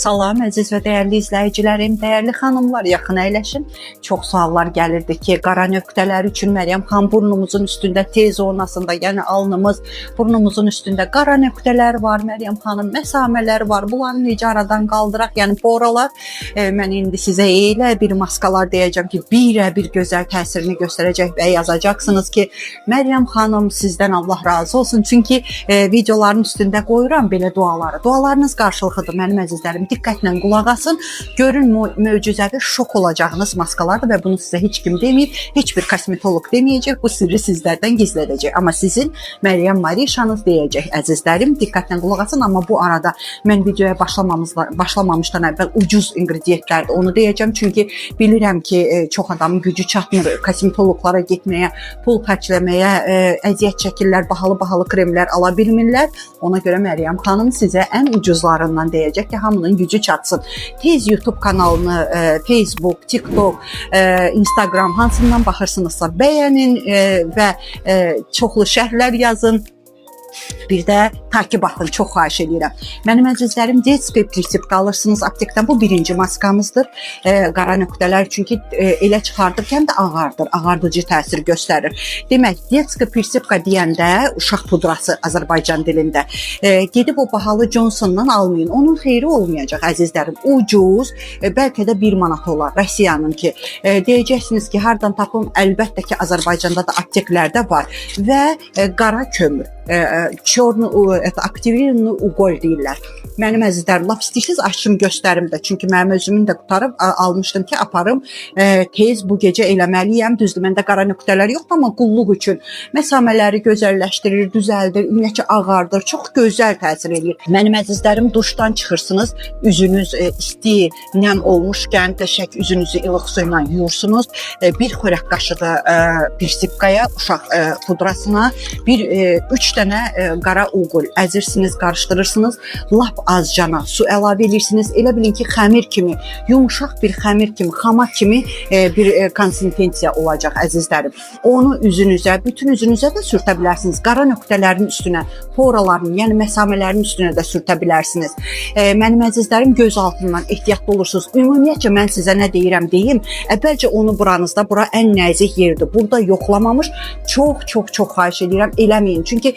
Salam əziz və dəyərli izləyicilərim, dəyərli xanımlar, yaxın əyləşin. Çox suallar gəlirdi ki, qara nöqtələr üçün Məryəm xanım burnumuzun üstündə T zonasında, yəni alnımız, burnumuzun üstündə qara nöqtələr var, Məryəm xanım, məsamələr var. Bunları necə aradan qaldıraq? Yəni bu oralar mən indi sizə elə bir maskalar deyəcəm ki, bir gözəl təsirini göstərəcək və yazacaqsınız ki, Məryəm xanım sizdən Allah razı olsun. Çünki videoların üstündə qoyuram belə duaları. Dualarınız qarşılıqlıdır mənim əzizlərim. Diqqətlə qulaq asın. Görün möcüzəvi şok olacağınız maskalardır və bunu sizə heç kim deməyib, heç bir kosmetolog deməyəcək. Bu sirri sizlərdən gizlədəcək. Amma sizin Məryəm Marişanız deyəcək əzizlərim. Diqqətlə qulaq asın. Amma bu arada mən videoya başlamamışdan əvvəl ucuz ingrediyentlərdir. Onu deyəcəm. Çünki bilirəm ki, çox adamın gücü çatmır kosmetologlara getməyə, pul xərcləməyə, əziyyət çəkirlər, bahalı kremlər ala bilmirlər. Ona görə Məryəm xanım sizə ən ucuzlarından deyəcək ki, hamının gücü çatsın. Tez YouTube kanalını, Facebook, TikTok, Instagram hansından baxırsınızsa bəyənin və çoxlu şərhlər yazın. Bir də takip atın, çox xahiş edirəm. Mənim əzizlərim, Detski Prinsip alırsınız aptekdən. Bu birinci maskamızdır. Qara nöqtələr çünki elə çıxardırkən də ağardır, ağardıcı təsir göstərir. Demək, Detski Prinsip deyəndə uşaq pudrası Azərbaycan dilində. Gedib o bahalı Johnson'dan almayın. Onun xeyri olmayacaq əzizlərim. Ucuz, bəlkə də 1 manat olar. Rusiyanınki. Deyəcəksiniz ki, hardan tapım? Əlbəttə ki, Azərbaycanda da apteklərdə var. Və qara kömür. Aktivini uqol deyirlər. Mənim əzizlərim, lapistiksiz açım göstərim də. Çünki mənim özümün də qutarıb almışdım ki, aparım tez bu gecə eləməliyəm. Düzdür, məndə qara nöqtələr yoxdur, amma qulluq üçün məsamələri gözəlləşdirir, düzəldir, ümumiyyətcə ağardır, çox gözəl təsir edir. Mənim əzizlərim, duşdan çıxırsınız, üzünüz isti, nəm olmuşkən qəşəng üzünüzü ilıq su ilə yuyursunuz. Bir xörək qaşığı pirsipkaya, uşaq pudrasına, 3 dənə qara uqul əzirsiniz, qarışdırırsınız, lap azcana su əlavə edirsiniz. Elə bilin ki, xəmir kimi, yumuşaq bir xəmir kimi, xama kimi bir konsistensiya olacaq əzizlərim. Onu üzünüzə, bütün üzünüzə də sürtə bilərsiniz. Qara nöqtələrin üstünə, poraların, yəni məsamələrin üstünə də sürtə bilərsiniz. Mənim əzizlərim, göz altından ehtiyatlı olursunuz. Ümumiyyətcə mən sizə nə deyirəm deyim, əvvəlcə onu buranızda, bura ən nəzik yerdir. Burada yoxlamamış, çox xahiş edirəm, eləməyin. Çünki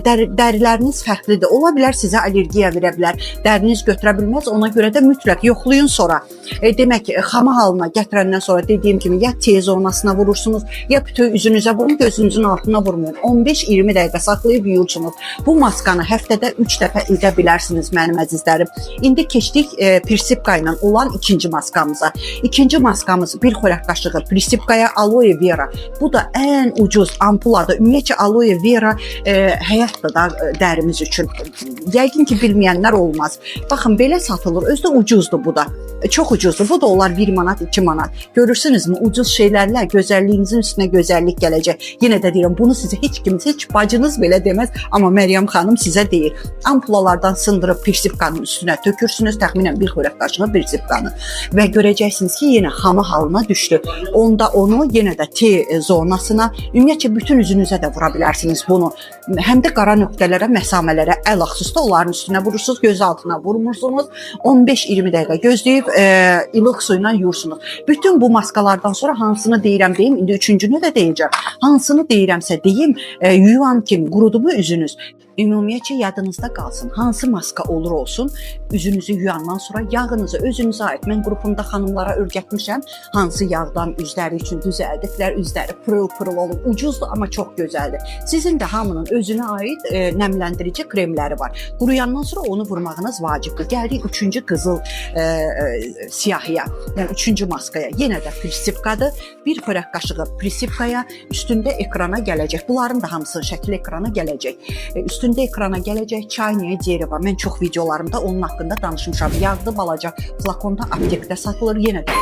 dəriləriniz fərqlidir. Ola bilər sizə allergiya verə bilər. Dəriniz götürə bilməz. Ona görə də mütləq yoxlayın sonra. Demək, xama halına gətirəndən sonra dediyim kimi ya T zonasına vurursunuz, ya bütöv üzünüzə vurun, gözünüzün altına vurmayın. 15-20 dəqiqə saxlayıb yuyursunuz. Bu maskanı həftədə 3 dəfə edə bilərsiniz mənim əzizlərim. İndi keçdik Prinsipka ilə olan ikinci maskamıza. İkinci maskamız bir xörək qaşığı Prinsipkaya aloe vera. Bu da ən ucuz ampuladır. Ümumiyyətcə aloe vera həyatdır da dərimiz üçün. Yəqin ki, bilməyənlər olmaz. Baxın, belə satılır. Özdə ucuzdur bu da. Çox ucuzdur. Bu da olar 1 manat, 2 manat. Görürsünüzmü? Ucuz şeylərlə gözəlliyinizin üstünə gözəllik gələcək. Yenə də deyirəm, bunu sizə heç kim, heç bacınız belə deməz. Amma Məryəm xanım sizə deyir. Ampulalardan sındırıb pirsipkanın üstünə tökürsünüz. Təxminən bir xörək qaşığı pirsipkanı. Və görəcəksiniz ki, yenə xama halına düşdü. Onda onu yenə də T zonasına, ümumiyyətcə bütün üzünüzə də vura bilərsiniz bunu. Həm də qara nöqtələrə, məsamələrə, əl-axsusda onların üstünə vurursunuz, göz altına vurmursunuz. 15-20 dəqiqə gözləyib ilıq su ilə yuyursunuz. Bütün bu maskalardan sonra hansını deyirəm deyim, indi üçüncünü də deyəcəm. Hansını deyirəmsə deyim, yuyan kimi qurudu bu üzünüz. Ümumiyyətcə yadınızda qalsın. Hansı maska olur olsun, üzünüzü yuyandan sonra yağınızı özünüzə aid. Mən qrupumda xanımlara öyrətmişəm. Hansı yağdan üzləri üçün düzəldiklər, üzləri pırıl-pırıl olur. Ucuzdur, amma çox gözəldir. Sizin də hamının özünə aid nəmləndirici kremləri var. Quruyandan sonra onu vurmağınız vacibdir. Gəldik 3-cü qızıl siyahıya, yəni 3-cü maskaya. Yenə də Prinsipkadır. Bir xörək qaşığı Prinsipkaya, üstündə ekrana gələcək. Bunların da hamısının şəkli ekrana gələcək. Üstündə ekrana gələcək çayniyə derevo. Mən çox videolarımda onun haqqında danışmışam. Yağdı balaca flakonda aptekdə satılır. Yenə də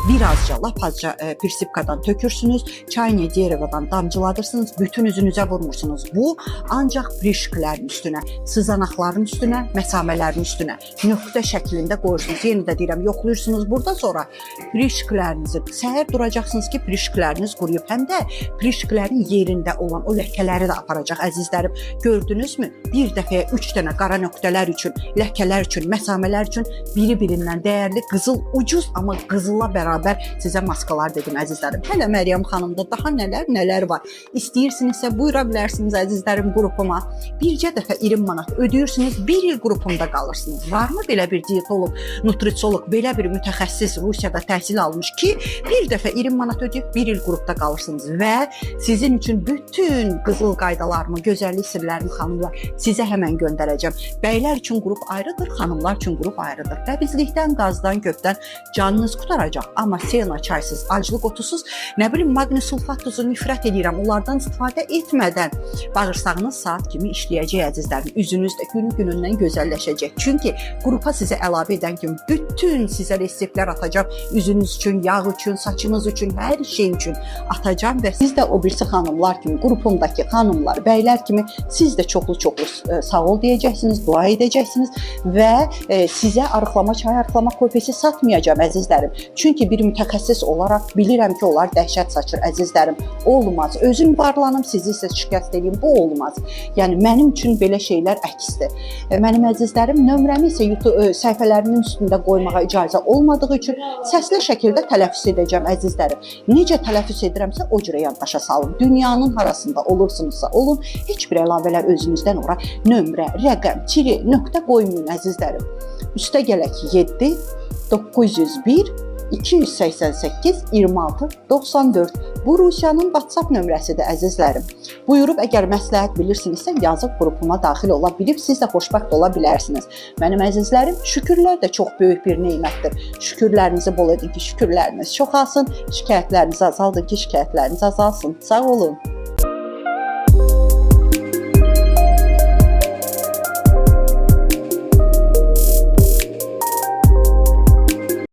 bir azca, lap azca Prinsipkadan tökürsünüz. Çayniyə derevodan damcıladırsınız. Bütün üzünüzə vurmursunuz. Bu ancaq prişklərin üstünə, sızanaqların üstünə, məsamələrin üstünə nöqtə şəklində qoyursunuz. Yenə də deyirəm, yoxlayırsınız burada sonra prişklərinizi. Səhər duracaqsınız ki, prişkləriniz quruyub. Həm də prişklərin yerində olan o ləkələri də aparacaq əzizlərim. Gördünüz, Gördünüzmü? Bir dəfəyə 3 dənə qara nöqtələr üçün, ləkələr üçün, məsamələr üçün biri-birindən dəyərli qızıl, ucuz amma qızılla bərabər sizə maskalar dedim əzizlərim. Hələ Məryəm xanımda daha nələr var. İstəyirsinizsə buyura bilərsiniz əzizlərim qrupuma. Bircə dəfə 20 manat ödəyirsiniz, 1 il qrupumda qalırsınız. Varmı belə bir diyetolog, nutrisiolog, belə bir mütəxəssis Rusiyada təhsil almış ki, bir dəfə 20 manat ödəyib 1 il qrupda qalırsınız və sizin üçün bütün qızıl qaydalarımı, gözəllik sirlərimi xanımlar sizə həmən göndərəcəm. Bəylər üçün qrup ayrıdır, xanımlar üçün qrup ayrıdır. Qəbizlikdən, qazdan, köfdən canınız qutaracaq. Amma sena çaysız, aclıq otusuz, nə bilim maqni sulfat tuzu nifrət edirəm. Onlardan istifadə etmədən bağırsağınız saat kimi işləyəcək əzizlərim. Üzünüz də günü-günündən gözəlləşəcək. Çünki qrupa sizə əlavə edən kimi bütün sizə reseptlər atacağam. Üzünüz üçün, yağ üçün, saçınız üçün, hər şey üçün atacağam və siz də o birisi xanımlar kimi, qrupumdakı xanımlar, bəylər kimi siz də çoxlu sağ ol deyəcəksiniz, dua edəcəksiniz və sizə arıqlama çay, arıqlama kofesi satmayacağam əzizlərim. Çünki bir mütəxəssis olaraq bilirəm ki, onlar dəhşət saçır əzizlərim. Olmaz. Özüm varlanım, sizi isə şikayət edeyim. Bu olmaz. Yəni mənim üçün belə şeylər əksdir. Mənim əzizlərim nömrəmi isə YouTube səhifələrinin üstündə qoymağa icazə olmadığı üçün səsli şəkildə tələffüz edəcəm əzizlərim. Necə tələffüz edirəmsə o cürə yaddaşa salın. Dünyanın harasında olursunuzsa olun, heç bir əlavələr özünüzdən ora nömrə, rəqəm, tiri, nöqtə qoymayın əzizlərim. Üstə gələk 7 901 288 26 94. Bu Rusiyanın WhatsApp nömrəsidir əzizlərim. Buyurub əgər məsləhət bilirsinizsə yazıb qrupuma daxil ola bilib siz də xoşbəxt ola bilərsiniz. Mənim əzizlərim, şükürlər də çox böyük bir nemətdir. Şükürlərinizi bol edin ki, şükürləriniz çoxalsın, şikayətlərinizi azaldın ki, şikayətləriniz azalsın. Sağ olun.